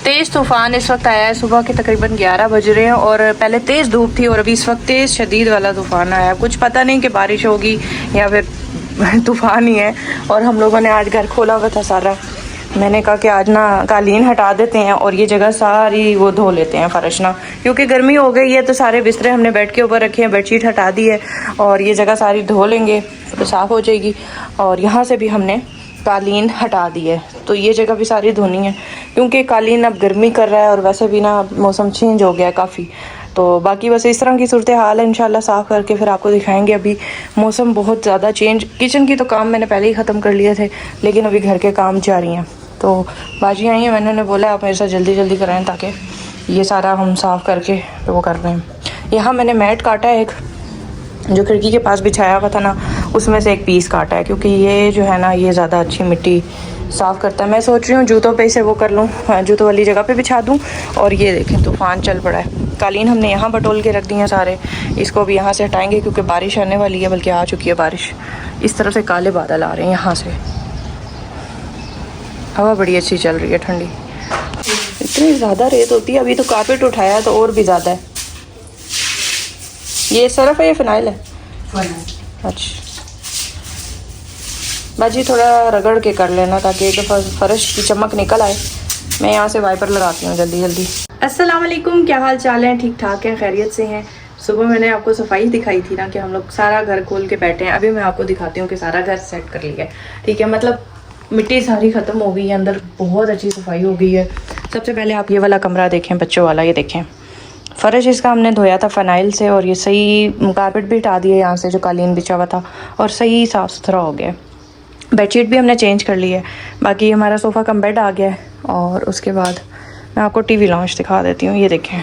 तेज़ तूफ़ान इस वक्त आया है। सुबह के तकरीबन 11 बज रहे हैं और पहले तेज़ धूप थी और अभी इस वक्त तेज़ शदीद वाला तूफ़ान आया है। कुछ पता नहीं कि बारिश होगी या फिर तूफ़ान ही है। और हम लोगों ने आज घर खोला हुआ था सारा। मैंने कहा कि आज ना कालीन हटा देते हैं और ये जगह सारी वो धो लेते हैं फर्श ना, क्योंकि गर्मी हो गई है। तो सारे बिस्तरे हमने बेड के ऊपर रखे हैं, बेडशीट हटा दी है और ये जगह सारी धो लेंगे तो साफ़ हो जाएगी। और यहाँ से भी हमने कालीन हटा दी है, तो ये जगह भी सारी धोनी है क्योंकि कालीन अब गर्मी कर रहा है और वैसे भी ना मौसम चेंज हो गया है काफ़ी। तो बाकी बस इस तरह की सूरत हाल है। इंशाल्लाह साफ़ करके फिर आपको दिखाएंगे। अभी मौसम बहुत ज़्यादा चेंज, किचन की तो काम मैंने पहले ही ख़त्म कर लिए थे, लेकिन अभी घर के काम जारी हैं। तो बाजी आई हैं, मैंने उन्हें बोला आप मेरे साथ जल्दी जल्दी कराएं ताकि ये सारा हम साफ़ करके वो कर रहे हैं। यहाँ मैंने मैट काटा है, एक जो खिड़की के पास बिछाया हुआ था ना, उसमें से एक पीस काटा है क्योंकि ये जो है ना ये ज़्यादा अच्छी मिट्टी साफ़ करता है। मैं सोच रही हूँ जूतों पे से वो कर लूँ, जूतों वाली जगह पे बिछा दूँ। और ये देखें तूफ़ान चल पड़ा है। कालीन हमने यहाँ बटोल के रख दिए हैं सारे, इसको भी यहाँ से हटाएंगे क्योंकि बारिश आने वाली है, बल्कि आ चुकी है बारिश। इस तरफ से काले बादल आ रहे हैं, यहाँ से हवा बड़ी अच्छी चल रही है, ठंडी। इतनी ज़्यादा रेत होती है। अभी तो कारपेट उठाया तो और भी ज़्यादा है। ये सरफ है या फिनाइल है? अच्छा बाजी थोड़ा रगड़ के कर लेना ताकि एक दफ़ा फर्श की चमक निकल आए। मैं यहाँ से वाइपर लगाती हूँ जल्दी जल्दी। अस्सलाम वालेकुम, क्या हाल चाल है? ठीक ठाक है, खैरियत से हैं? सुबह मैंने आपको सफाई दिखाई थी ना कि हम लोग सारा घर खोल के बैठे हैं। अभी मैं आपको दिखाती हूँ कि सारा घर सेट कर लिया है। ठीक है, मतलब मिट्टी सारी ख़त्म हो गई है, अंदर बहुत अच्छी सफाई हो गई है। सबसे पहले आप ये वाला कमरा देखें, बच्चों वाला। ये देखें फ़र्श इसका हमने धोया था फ़नाइल से और ये सही कारपेट भी हटा दिया यहाँ से जो कालीन बिछा हुआ था और सही साफ़ सुथरा हो गया। बेडशीट भी हमने चेंज कर ली है। बाकी हमारा सोफ़ा कम बेड आ गया है। और उसके बाद मैं आपको टीवी लॉन्च दिखा देती हूँ। ये देखें,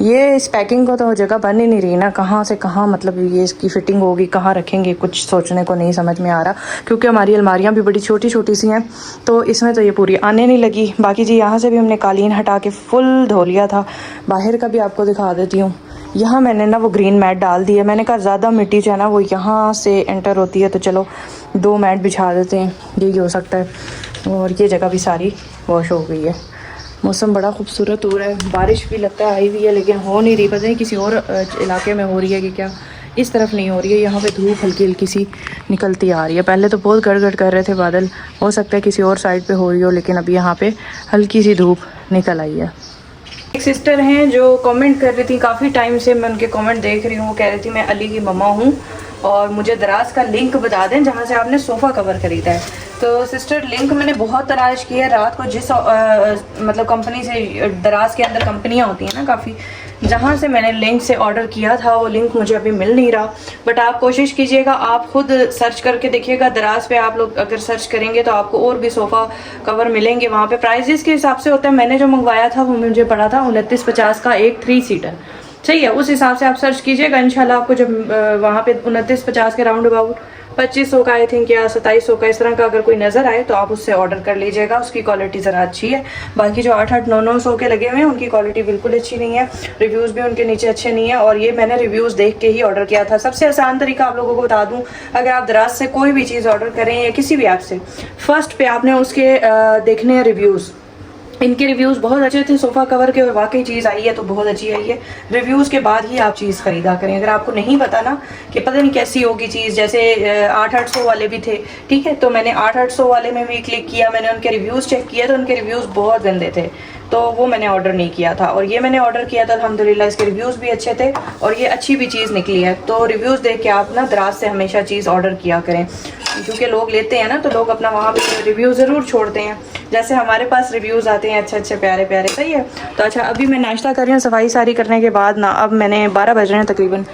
ये इस पैकिंग को तो जगह बन ही नहीं रही ना, कहाँ से कहाँ मतलब ये इसकी फ़िटिंग होगी, कहाँ रखेंगे, कुछ सोचने को नहीं समझ में आ रहा क्योंकि हमारी अलमारियाँ भी बड़ी छोटी छोटी सी हैं, तो इसमें तो ये पूरी आने नहीं लगी। बाकी जी यहाँ से भी हमने कालीन हटा के फुल धो लिया था। बाहर का भी आपको दिखा देती हूँ। यहाँ मैंने ना वो ग्रीन मैट डाल दी है। मैंने कहा ज़्यादा मिट्टी जो है ना वो यहाँ से एंटर होती है, तो चलो 2 मैट बिछा देते हैं, यही हो सकता है। और ये जगह भी सारी वॉश हो गई है। मौसम बड़ा खूबसूरत हो रहा है। बारिश भी लगता है आई हुई है लेकिन हो नहीं रही। पता नहीं किसी और इलाके में हो रही है कि क्या, इस तरफ नहीं हो रही है। यहाँ पे धूप हल्की हल्की सी निकलती आ रही है। पहले तो बहुत गड़गड़ कर रहे थे बादल, हो सकता है किसी और साइड पे हो रही हो, लेकिन अभी यहाँ पे हल्की सी धूप निकल आई है। एक सिस्टर हैं जो कमेंट कर रही थी, काफ़ी टाइम से मैं उनके कमेंट देख रही हूँ। वो कह रही थी मैं अली की मम्मा हूँ और मुझे दराज का लिंक बता दें जहाँ से आपने सोफ़ा कवर ख़रीदा है। तो सिस्टर लिंक मैंने बहुत तलाश की है रात को। जिस मतलब कंपनी से, दराज के अंदर कंपनियाँ होती हैं ना काफ़ी, जहाँ से मैंने लिंक से ऑर्डर किया था वो लिंक मुझे अभी मिल नहीं रहा। बट आप कोशिश कीजिएगा, आप खुद सर्च करके देखिएगा। दराज पे आप लोग अगर सर्च करेंगे तो आपको और भी सोफ़ा कवर मिलेंगे। वहाँ पे प्राइजेस के हिसाब से होता है। मैंने जो मंगवाया था वो मुझे पड़ा था 2950 का एक 3 सीटर। सही है, उस हिसाब से आप सर्च कीजिएगा। इंशाल्लाह आपको जब वहाँ पे 2950 के राउंड अबाउट 2500 का आई थिंक या 2700 का इस तरह का अगर कोई नज़र आए तो आप उससे ऑर्डर कर लीजिएगा। उसकी क्वालिटी ज़रा अच्छी है। बाकी जो 8-8, 9-900 के लगे हुए हैं उनकी क्वालिटी बिल्कुल अच्छी नहीं है। रिव्यूज़ भी उनके नीचे अच्छे नहीं है। और ये मैंने रिव्यूज़ देख के ही ऑर्डर किया था। सबसे आसान तरीका आप लोगों को बता दूँ, अगर आप दराज से कोई भी चीज़ ऑर्डर करें या किसी भी ऐप से, फर्स्ट पे आपने उसके देखने हैं रिव्यूज़। इनके रिव्यूज़ बहुत अच्छे थे सोफ़ा कवर के और वाकई चीज़ आई है तो बहुत अच्छी आई है। रिव्यूज़ के बाद ही आप चीज़ ख़रीदा करें। अगर आपको नहीं पता ना कि पता नहीं कैसी होगी चीज़, जैसे 8-800 वाले भी थे, ठीक है, तो मैंने 8-800 वाले में भी क्लिक किया, मैंने उनके रिव्यूज़ चेक किया तो उनके रिव्यूज़ बहुत गंदे थे, तो वो मैंने ऑर्डर नहीं किया था। और ये मैंने ऑर्डर किया था, अल्हम्दुलिल्लाह इसके रिव्यूज़ भी अच्छे थे और ये अच्छी भी चीज़ निकली है। तो रिव्यूज़ देख के आप ना दराज से हमेशा चीज़ ऑर्डर किया करें, क्योंकि लोग लेते हैं ना तो लोग अपना वहाँ पे रिव्यू ज़रूर छोड़ते हैं। जैसे हमारे पास रिव्यूज़ आते हैं अच्छे अच्छे प्यारे प्यारे। सही है। तो अच्छा, अभी मैं नाश्ता कर रही हूँ सफाई सारी करने के बाद ना। अब मैंने 12 बज रहे हैं तकरीबन।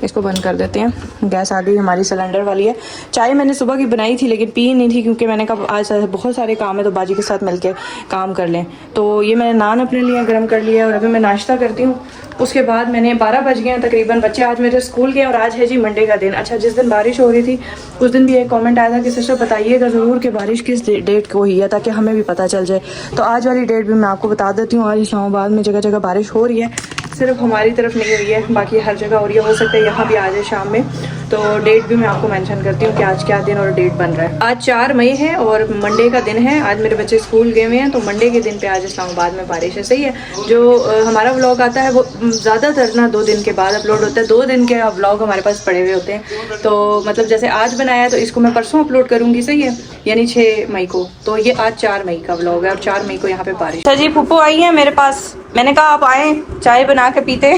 इसको बंद कर देते हैं। गैस आ गई हमारी, सिलेंडर वाली है। चाय मैंने सुबह की बनाई थी लेकिन पी नहीं थी क्योंकि मैंने कहा आज बहुत सारे काम है तो बाजी के साथ मिलके काम कर लें। तो ये मैंने नान अपने लिए गर्म कर लिया और अभी मैं नाश्ता करती हूँ। उसके बाद मैंने 12 बज गए हैं तकरीबन। बच्चे आज मेरे स्कूल गए और आज है जी मंडे का दिन। अच्छा, जिस दिन बारिश हो रही थी उस दिन भी एक कमेंट आया था कि सिस्टर बताइएगा ज़रूर कि बारिश किस डेट को हुई है ताकि हमें भी पता चल जाए। तो आज वाली डेट भी मैं आपको बता देती हूँ। आज इस्लामाबाद में जगह जगह बारिश हो रही है, सिर्फ हमारी तरफ नहीं हुई है, बाकी हर जगह हो रही है। हो सकता है यहाँ भी आ जाए शाम में। तो डेट भी मैं आपको मेंशन करती हूँ कि आज क्या दिन और डेट बन रहा है। आज 4 मई है और मंडे का दिन है। आज मेरे बच्चे स्कूल गए हुए हैं, तो मंडे के दिन पे आज इस्लामाबाद में बारिश है। सही है। जो हमारा व्लॉग आता है वो ज़्यादातर ना 2 दिन के बाद अपलोड होता है। 2 दिन के व्लॉग हमारे पास पड़े हुए होते हैं। तो मतलब जैसे आज बनाया तो इसको मैं परसों अपलोड करूँगी। सही है, यानी 6 मई को। तो ये आज 4 मई का व्लॉग है और 4 मई को यहाँ पे बारिश। अच्छा जी, फूफो आई है मेरे पास। मैंने कहा आप आए, चाय बना के पीते।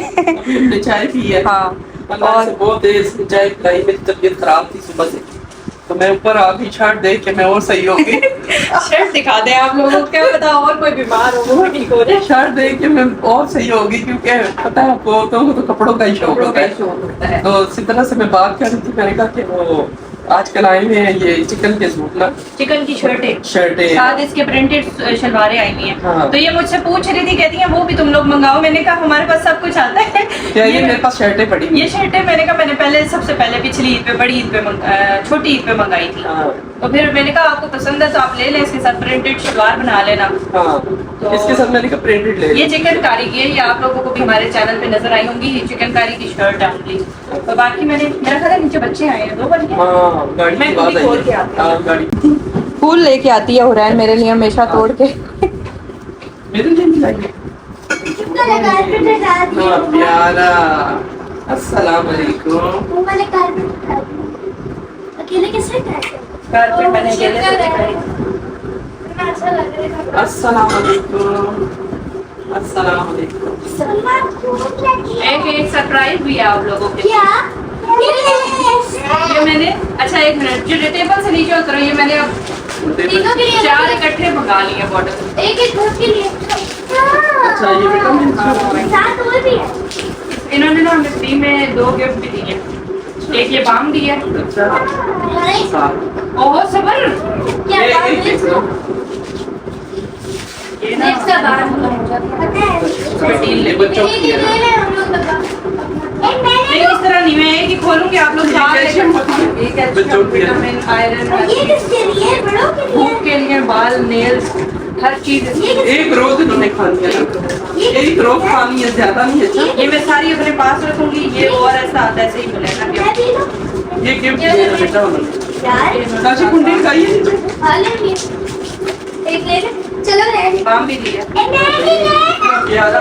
चाय पी है। हाँ, और बहुत देर चाय पिलाई, मेरी तबीयत खराब थी सुबह से, तो मैं ऊपर आ गई। शर्ट देख के मैं और सही हो गई। शर्ट दिखा दें आप लोगों को, क्या पता और कोई बीमार हो वो ठीक हो जाए। शर्ट देख के मैं और सही हो गई, क्योंकि पता है आपको औरतों को तो कपड़ों का ही शौक होता है। तो इसी तरह से मैं बात कर रही थी, मैंने कहा कि वो आजकल आए हुए हैं ये चिकन के सूट ना, चिकन की शर्टें साथ इसके प्रिंटेड शलवारें आई हुई हैं। हाँ। तो ये मुझसे पूछ रही थी, कहती हैं वो भी तुम लोग मंगाओ। मैंने कहा हमारे पास सब कुछ आता है। क्या ये मेरे पास शर्टें पड़ी, ये शर्टें मैंने कहा मैंने पहले सबसे पहले पिछली ईद पे, बड़ी ईद पे छोटी ईद पे मंगाई थी। हाँ। तो फिर मैंने कहा आपको पसंद है तो आप ले लें, इसके साथ प्रिंटेड शलवार बना लेना। हाँ। तो इसके साथ मैंने कहा प्रिंटेड ले। ये चिकनकारी की है, ये आप लोगों को भी हमारे चैनल पे नजर आई होंगी। ये चिकनकारी की शर्ट डालूंगी। तो बाकी मैंने, मेरा ख्याल है नीचे बच्चे आए हैं 2 बन के। हाँ, गाड़ी मैं की बात खोल के आई आती है। हाँ, गाड़ी फूल लेके आती है हुरैन मेरे लिए हमेशा तोड़ के। मेरे लिए नहीं लाई। हाँ, प्यारा। अस्सलाम वालेकुम। अकेले कैसे कारपेट मैंने अकेले से दिखाई। अस्सलाम वालेकुम। अस्सलाम वालेकुम। एक सरप्राइज भी है आप लोगों के। क्या? ये मैंने, अच्छा 1 मिनट, जो टेबल से नीचे उतरो, ये मैंने अब तीनों के लिए 4 इकट्ठे मंगा लिए बॉटल। एक घर के लिए। अच्छा, ये विटामिन साथ और भी है। इन्होंने ना हमें फ्री में 2 गिफ्ट भी दिए। एक ये बाम दी है। अच्छा। ओहो सबर। क्या बात है? ये ना इसका बात पता है। ये बच्चों की है ना। हम लोग नहीं, इस तरह नहीं, मैं एक ही खोलूंगी, आप लोग साथ कैल्शियम होती है। एक है बच्चों की है। विटामिन, आयरन, ये किसके लिए? बड़ों के लिए? भूख के लिए, बाल, नेल्स, हर चीज। एक रोज इन्होंने खानी है, एक रोज खानी है, ज्यादा नहीं है। अच्छा, ये मैं सारी अपने पास रखूंगी। ये और ऐसा आता है, ऐसे ही मिलेगा। मैं भी लूं? ये गिफ्ट दिया है बेटा उन्होंने। यार काशी कुंडी खाइए नीचे। खा लेंगे। एक ले ले। चलो ले। बाम भी दिया। प्यारा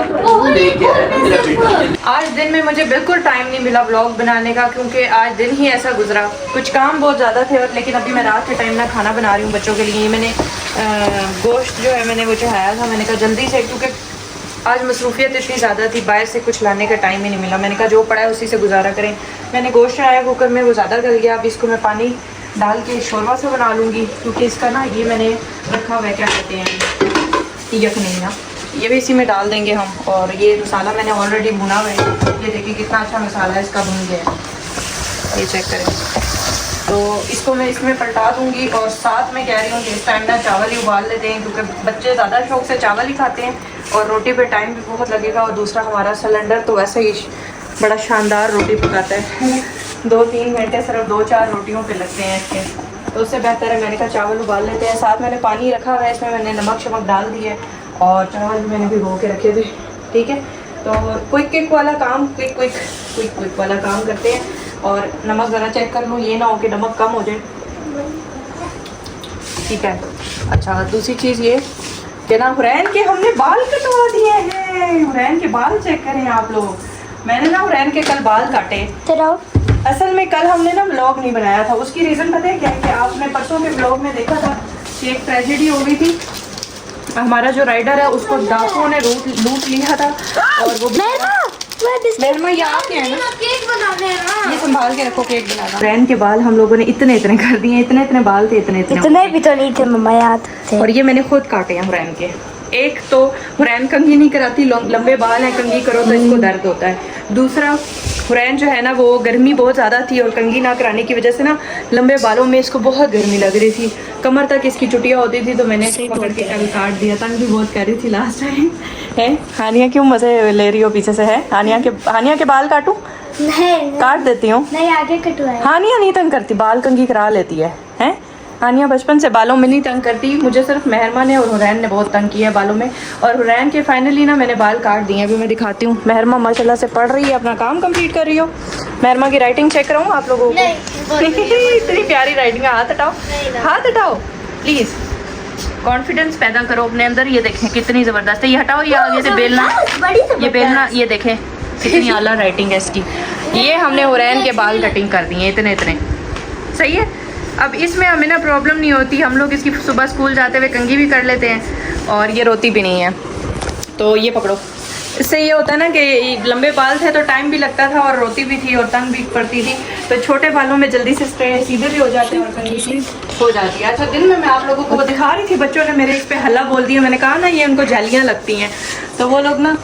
लेके आया है मेरा बेटा। आज दिन में मुझे बिल्कुल टाइम नहीं मिला व्लॉग बनाने का, क्योंकि आज दिन ही ऐसा गुजरा। कुछ काम बहुत ज़्यादा थे, और लेकिन अभी मैं रात के टाइम ना खाना बना रही हूँ बच्चों के लिए। मैंने गोश्त जो है मैंने वो चढ़ाया था। मैंने कहा जल्दी से, क्योंकि आज मसरूफियत इतनी ज़्यादा थी, बाहर से कुछ लाने का टाइम ही नहीं मिला। मैंने कहा जो पड़ा है उसी से गुजारा करें। मैंने गोश्त चढ़ाया कुकर में, वो ज़्यादा गल गया। अब इसको मैं पानी डाल के शोरबा से बना लूँगी, क्योंकि इसका ना ये मैंने रखा हुआ है, क्या कहते हैं, यखनी ना, ये भी इसी में डाल देंगे हम। और ये मसाला मैंने ऑलरेडी भुना हुआ है। ये देखिए कितना अच्छा मसाला इसका भुन गया है, ये चेक करें। तो इसको मैं इसमें पलटा दूंगी। और साथ में कह रही हूँ कि इस टाइम ना चावल ही उबाल लेते हैं, क्योंकि बच्चे ज़्यादा शौक से चावल ही खाते हैं और रोटी पे टाइम भी बहुत लगेगा। और दूसरा हमारा सिलेंडर तो वैसे ही बड़ा शानदार रोटी पकाता है। 2-3 घंटे सिर्फ 2-4 रोटियों पे लगते हैं इसके, तो उससे बेहतर है मैंने कहा चावल उबाल लेते हैं। साथ मैंने पानी रखा हुआ है, इसमें मैंने नमक शमक डाल दिया है और चावल भी मैंने भिगो के रखे थे। ठीक है, तो क्विक वाला काम, क्विक वाला काम करते हैं। और नमक ज़रा चेक कर लूँ, ये ना हो कि नमक कम हो जाए। ठीक है। अच्छा, दूसरी चीज़ ये कि ना हुरैन के हमने बाल कटवा दिए हैं। हुरैन के बाल चेक करें आप लोग। मैंने ना हुरैन के कल बाल काटे। असल में कल हमने ना व्लॉग नहीं बनाया था, उसकी रीज़न पता है क्या है कि आपने परसों के व्लॉग में देखा था कि एक ट्रेजेडी हो गई थी। हमारा जो राइडर है उसको डाकुओं ने लूट लिया था। और वो मेहरमा यहाँ के है ना, केक बनाने हैं ना। ये संभाल के रखो, केक बनाना। हुरैन के बाल हम लोगों ने इतने कर दिए, इतने बाल थे, इतने भी तो नहीं थे मम्मा, याद थे। और ये मैंने खुद काटे हैं हुरैन के। एक तो हुरैन कंघी नहीं कराती, लंबे बाल हैं, कंघी करो तो इसको दर्द होता है। दूसरा हुरैन जो है ना, वो गर्मी बहुत ज़्यादा थी और कंघी ना कराने की वजह से ना लंबे बालों में इसको बहुत गर्मी लग रही थी, कमर तक इसकी चुटियाँ होती थी। तो मैंने पकड़ के कल काट दिया। तंग भी बहुत कर रही थी लास्ट टाइम। है हानिया, क्यों मज़े ले रही हो पीछे से? है हानिया के बाल काटूं? नहीं काट देती हूँ। नहीं, आगे कटवाए। हानिया नहीं तंग करती, बाल कंघी करा लेती है। हानिया बचपन से बालों में नहीं तंग करती। मुझे सिर्फ महरमा ने और हुरैन ने बहुत तंग किया है बालों में। और हुरैन के फाइनली ना मैंने बाल काट दिए। अभी मैं दिखाती हूँ। महरमा माशाल्लाह से पढ़ रही है, अपना काम कंप्लीट कर रही हो। मेहरमा की राइटिंग चेक कराऊँ आप लोगों को? नहीं, बहुत बढ़िया। इतनी प्यारी राइटिंग है। हाथ हटाओ, नहीं ना। हाथ हटाओ प्लीज। कॉन्फिडेंस पैदा करो अपने अंदर। ये देखें कितनी जबरदस्त है। ये हटाओ, ये आगे से बेलना, बड़ी ये बेलना, ये देखें कितनी आला राइटिंग है इसकी। ये हमने हुरैन के बाल कटिंग कर दिए इतने इतने, सही है। अब इसमें हमें ना प्रॉब्लम नहीं होती, हम लोग इसकी सुबह स्कूल जाते हुए कंघी भी कर लेते हैं और ये रोती भी नहीं है। तो ये पकड़ो। इससे ये होता है ना कि लंबे बाल थे तो टाइम भी लगता था और रोती भी थी और तंग भी पड़ती थी। तो छोटे बालों में जल्दी से सीधे भी हो जाते हैं और कंघी भी हो जाती है। अच्छा, दिन में मैं आप लोगों को दिखा रही थी, बच्चों ने मेरे इस पे हल्ला बोल दिया। मैंने कहा ना ये उनको झलियाँ लगती हैं, तो वो लोग ना,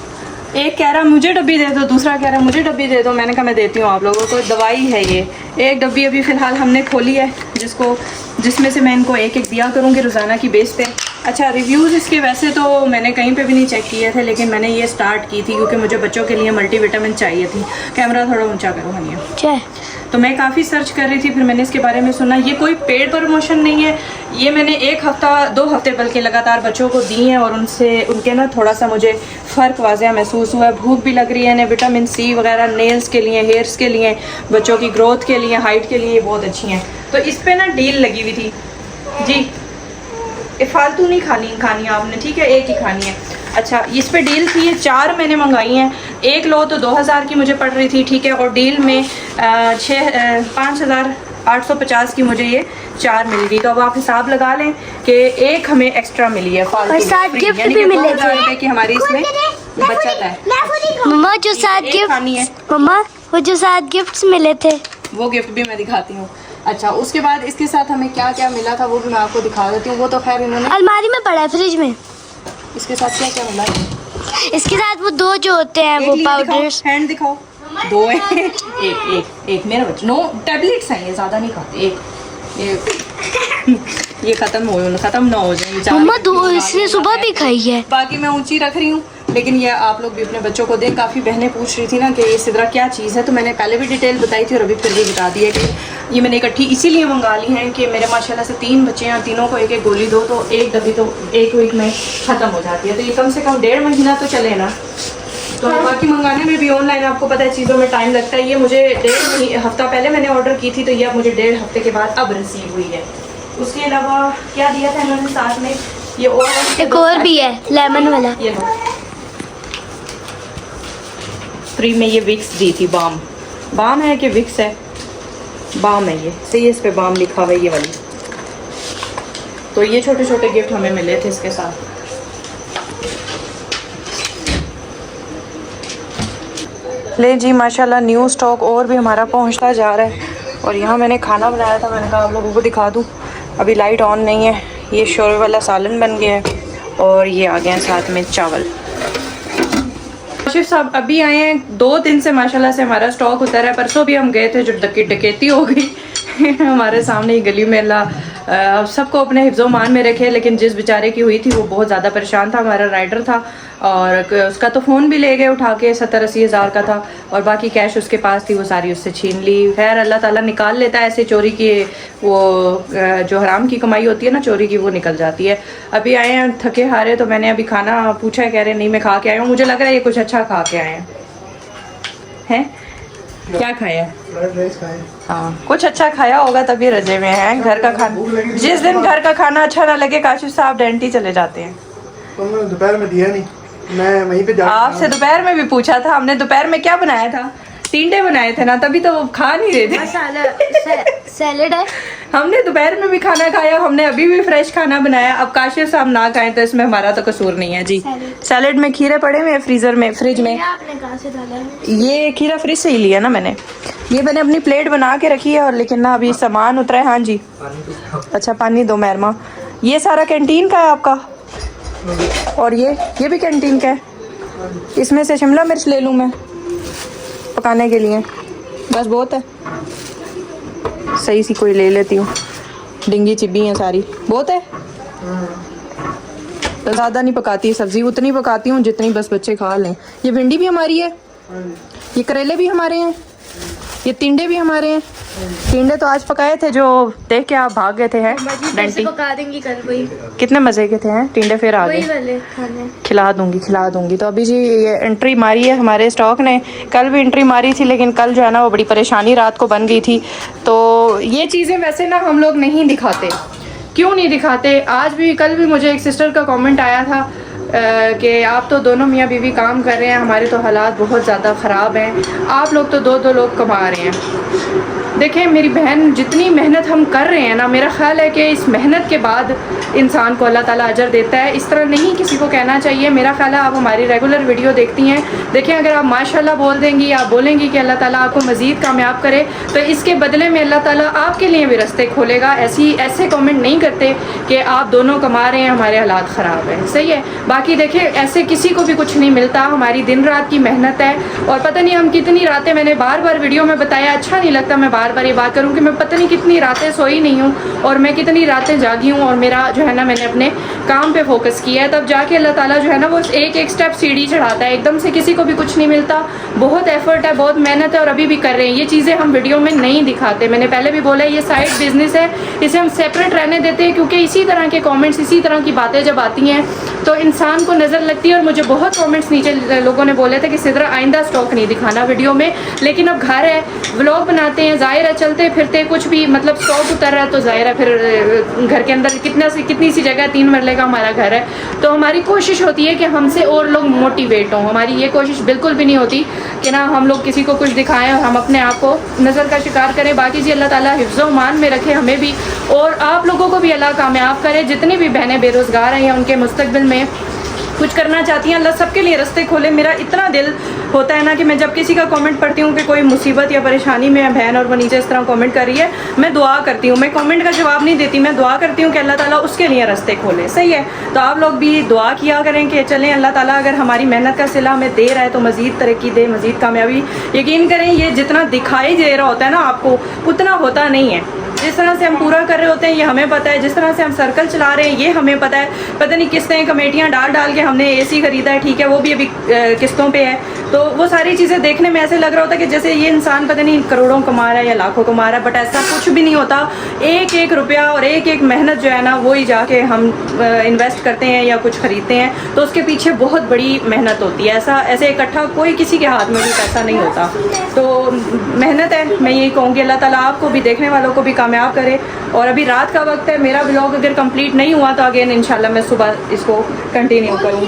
एक कह रहा मुझे डब्बी दे दो, दूसरा कह रहा मुझे डब्बी दे दो। मैंने कहा मैं देती हूँ आप लोगों को, दवाई है ये। एक डब्बी अभी फ़िलहाल हमने खोली है जिसमें से मैं इनको एक एक दिया करूँगी रोज़ाना की बेस पे। अच्छा, रिव्यूज़ इसके वैसे तो मैंने कहीं पे भी नहीं चेक किए थे, लेकिन मैंने ये स्टार्ट की थी क्योंकि मुझे बच्चों के लिए मल्टीविटामिन चाहिए थी। कैमरा थोड़ा ऊंचा करो हनिया। तो मैं काफ़ी सर्च कर रही थी, फिर मैंने इसके बारे में सुना। ये कोई पेड प्रमोशन नहीं है, ये मैंने 1 हफ्ता 2 हफ्ते बल्कि लगातार बच्चों को दी हैं और उनके ना थोड़ा सा मुझे फ़र्क वाज़ह महसूस हुआ है। भूख भी लग रही है, विटामिन सी वगैरह नेल्स के लिए, हेयर्स के लिए, बच्चों की ग्रोथ के लिए, हाइट के लिए ये बहुत अच्छी हैं। तो इस पर ना डील लगी हुई थी जी। ये फालतू नहीं खानी आपने, ठीक है, एक ही खानी है। अच्छा, इस पे डील थी, ये 4 मैंने मंगाई हैं। एक लो तो 2000 की मुझे पड़ रही थी, ठीक है, और डील में 5850 की मुझे ये 4 मिल गई। तो अब आप हिसाब लगा लें कि एक हमें एक्स्ट्रा मिली है फालतू, और 7 free, गिफ्ट यानी भी कि मिले 2000 रुपए की हमारी इसमें बचत है। मम्मा जो 7 एक खानी है। गिफ्ट, मम्मा वो जो 7 गिफ्ट्स मिले थे, वो गिफ्ट भी मैं दिखाती हूँ। अच्छा, उसके बाद इसके साथ हमें क्या क्या मिला था वो भी मैं आपको दिखा देती हूँ। वो तो खैर इन्होंने अलमारी में पड़ा है, फ्रिज में। इसके साथ क्या क्या मिला है? इसके साथ वो 2 जो होते हैं वो पाउडर्स। हैंड दिखाओ। 2 है। एक मेरा बच्चा। नो, टैबलेट्स हैं ये, ज़्यादा नहीं खाते। ये खत्म ना हो जाए। मम्मा 2 इसने सुबह भी खाई है। बाकी मैं ऊंची रख रही हूँ, लेकिन ये आप लोग भी अपने बच्चों को दें। काफ़ी बहनें पूछ रही थी ना कि ये सिदरा क्या चीज़ है, तो मैंने पहले भी डिटेल बताई थी और अभी फिर भी बता दिया कि ये मैंने इकट्ठी इसीलिए मंगा ली हैं कि मेरे माशाल्लाह से 3 बच्चे हैं, तीनों को एक एक गोली दो तो एक डब्बी तो 1 वीक में ख़त्म हो जाती है। तो ये कम से कम 1.5 महीना तो चले ना। तो बाकी मंगाने में भी ऑनलाइन आपको पता है चीज़ों में टाइम लगता है। ये मुझे 1.5 हफ्ता पहले मैंने ऑर्डर की थी, तो ये अब मुझे 1.5 हफ्ते के बाद अब रिसीव हुई है। उसके अलावा क्या दिया था इन्होंने साथ में, ये और एक और भी है लेमन वाला। ये लो, फ्री में ये विक्स दी थी। बाम है कि विक्स है? बाम है ये, सही है, इस पे बाम लिखा हुआ है ये वाली। तो ये छोटे छोटे गिफ्ट हमें मिले थे इसके साथ। ले जी, माशाल्लाह न्यू स्टॉक और भी हमारा पहुंचता जा रहा है। और यहाँ मैंने खाना बनाया था, मैंने कहा आप लोगों को दिखा दूँ। अभी लाइट ऑन नहीं है। ये शोरबे वाला सालन बन गया है और ये आ गए हैं साथ में चावल। आशिफ साहब अभी आए हैं, 2 दिन से माशाल्लाह से हमारा स्टॉक उतर है। परसों भी हम गए थे, जो डकैती हो गई हमारे सामने ही गली में। अल्लाह सबको अपने हिफ्ज़ो मान में रखे, लेकिन जिस बेचारे की हुई थी वो बहुत ज़्यादा परेशान था। हमारा राइडर था और उसका तो फ़ोन भी ले गए उठा के, 70-80 हज़ार का था और बाकी कैश उसके पास थी वो सारी उससे छीन ली। खैर अल्लाह ताला निकाल लेता है ऐसे चोरी की, वो जो हराम की कमाई होती है ना चोरी की, वो निकल जाती है। अभी आए हैं थके हारे, तो मैंने अभी खाना पूछा है, कह रहे नहीं मैं खा के आया हूँ। मुझे लग रहा है ये कुछ अच्छा खा के आए हैं। क्या खाया? फ्राइड राइस खाए। हाँ, कुछ अच्छा खाया होगा तभी रजे में हैं। घर का खाना, जिस दिन घर का खाना अच्छा ना लगे काशिफ साहब डेंटी चले जाते हैं। तो मैंने दोपहर में दिया नहीं, मैं वहीं पे जा आपसे दोपहर में भी पूछा था हमने, दोपहर में क्या बनाया था? टींडे बनाए थे ना, तभी तो वो खा नहीं रहे थे। सैलेड है। हमने दोपहर में भी खाना खाया, हमने अभी भी फ्रेश खाना बनाया। अब काशिफ साहब ना खाएं तो इसमें हमारा तो कसूर नहीं है जी। सैलेड में खीरे पड़े हुए फ्रीजर में, फ्रिज में। आपने कहाँ से डाला है? ये खीरा फ्रिज से ही लिया ना मैंने। ये मैंने अपनी प्लेट बना के रखी है और लेकिन ना अभी सामान उतरा है। हाँ जी, अच्छा पानी दो मेहरमा। ये सारा कैंटीन का है आपका? और ये भी कैंटीन का है। इसमें से शिमला मिर्च ले लूँ मैं पकाने के लिए? बस बहुत है, सही सी कोई ले लेती हूँ। डिंगी चिब्बी हैं सारी, बहुत है। तो ज़्यादा नहीं पकाती सब्ज़ी, उतनी पकाती हूँ जितनी बस बच्चे खा लें। ये भिंडी भी हमारी है, ये करेले भी हमारे हैं। ये टिंडे भी हमारे हैं। टिंडे तो आज पकाए थे जो देख के आप भाग गए थे हैं डंटी। पका देंगी कल वही कितने मजे के थे हैं टिंडे, फिर आ गए। वाले खाने। खिला दूंगी। तो अभी जी ये एंट्री मारी है हमारे स्टॉक ने, कल भी एंट्री मारी थी लेकिन कल जो है ना वो बड़ी परेशानी रात को बन गई थी। तो ये चीज़ें वैसे ना हम लोग नहीं दिखाते। क्यों नहीं दिखाते? आज भी कल भी मुझे एक सिस्टर का कमेंट आया था कि आप तो दोनों मियाँ बीवी काम कर रहे हैं, हमारे तो हालात बहुत ज़्यादा ख़राब हैं, आप लोग तो दो लोग कमा रहे हैं। देखें मेरी बहन, जितनी मेहनत हम कर रहे हैं ना, मेरा ख्याल है कि इस मेहनत के बाद इंसान को अल्लाह ताला अजर देता है। इस तरह नहीं किसी को कहना चाहिए। मेरा ख्याल है आप हमारी रेगुलर वीडियो देखती हैं, देखें अगर आप माशाल्लाह बोल देंगी, आप बोलेंगी कि अल्लाह ताला आपको मज़ीद कामयाब करे, तो इसके बदले में अल्लाह ताला आपके लिए भी रास्ते खोलेगा। ऐसे कमेंट नहीं करते कि आप दोनों कमा रहे हैं, हमारे हालात ख़राब हैं। सही है। बाकी देखिए ऐसे किसी को भी कुछ नहीं मिलता, हमारी दिन रात की मेहनत है। और पता नहीं हम कितनी रातें, मैंने बार बार वीडियो में बताया, अच्छा नहीं लगता मैं बार बार ये बात करूं कि मैं पता नहीं कितनी रातें सोई नहीं हूं और मैं कितनी रातें जागी हूं, और मेरा जो है ना मैंने अपने काम पे फोकस किया है, तब जाके अल्लाह ताला जो है ना वो एक एक स्टेप सीढ़ी चढ़ाता है। एकदम से किसी को भी कुछ नहीं मिलता। बहुत एफर्ट है, बहुत मेहनत है, और अभी भी कर रहे हैं। ये चीज़ें हम वीडियो में नहीं दिखाते। मैंने पहले भी बोला ये साइड बिजनेस है, इसे हम सेपरेट रहने देते हैं, क्योंकि इसी तरह के कॉमेंट्स, इसी तरह की बातें जब आती हैं तो इंसान को नज़र लगती है। और मुझे बहुत कमेंट्स नीचे लोगों ने बोले थे कि सिद्रा आइंदा स्टॉक नहीं दिखाना वीडियो में, लेकिन अब घर है, व्लॉग बनाते हैं, ज़ाहिर है चलते फिरते कुछ भी मतलब स्टॉक उतर रहा है तो ज़ाहिर है फिर घर के अंदर कितनी सी जगह, 3 मरले का हमारा घर है, तो हमारी कोशिश होती है कि हमसे और लोग मोटिवेट हों। हमारी ये कोशिश बिल्कुल भी नहीं होती कि ना हम लोग किसी को कुछ दिखाएं और हम अपने आप को नज़र का शिकार करें। बाकी जी अल्लाह ताला हिफ्ज़ व मान में रखे हमें भी, और आप लोगों को भी अल्लाह कामयाब करे। जितनी भी बहनें बेरोज़गार हैं या उनके मुस्तकबिल में कुछ करना चाहती हैं, अल्लाह सबके लिए रास्ते खोले। मेरा इतना दिल होता है ना कि मैं जब किसी का कमेंट पढ़ती हूँ कि कोई मुसीबत या परेशानी में है बहन और वो नीचे इस तरह कमेंट कर रही है, मैं दुआ करती हूँ। मैं कमेंट का जवाब नहीं देती, मैं दुआ करती हूँ कि अल्लाह ताला उसके लिए रास्ते खोले। सही है। तो आप लोग भी दुआ किया करें कि चलें अल्लाह ताला अगर हमारी मेहनत का सिला हमें दे रहा है तो मज़ीद तरक्की दे, मज़ीद कामयाबी। यकीन करें ये जितना दिखाई दे रहा होता है ना आपको, उतना होता नहीं है। जिस तरह से हम पूरा कर रहे होते हैं ये हमें पता है, जिस तरह से हम सर्कल चला रहे हैं ये हमें पता है। पता नहीं किस तरह कमेटियाँ डाल के हमने AC खरीदा है, ठीक है, वो भी अभी किस्तों पे है। तो वो सारी चीज़ें देखने में ऐसे लग रहा होता है कि जैसे ये इंसान पता नहीं करोड़ों कमा रहा है या लाखों कमा रहा है, बट ऐसा कुछ भी नहीं होता। एक एक रुपया और एक एक मेहनत जो है ना वो ही जाके हम इन्वेस्ट करते हैं या कुछ ख़रीदते हैं तो उसके पीछे बहुत बड़ी मेहनत होती है। ऐसे इकट्ठा कोई किसी के हाथ में भी पैसा नहीं होता। तो मेहनत है, मैं यही कहूँगी अल्लाह ताला आपको भी, देखने वालों को भी कामयाब करे। और अभी रात का वक्त है, मेरा व्लॉग अगर कंप्लीट नहीं हुआ तो अगेन इंशाल्लाह मैं सुबह इसको कंटिन्यू करूँगी।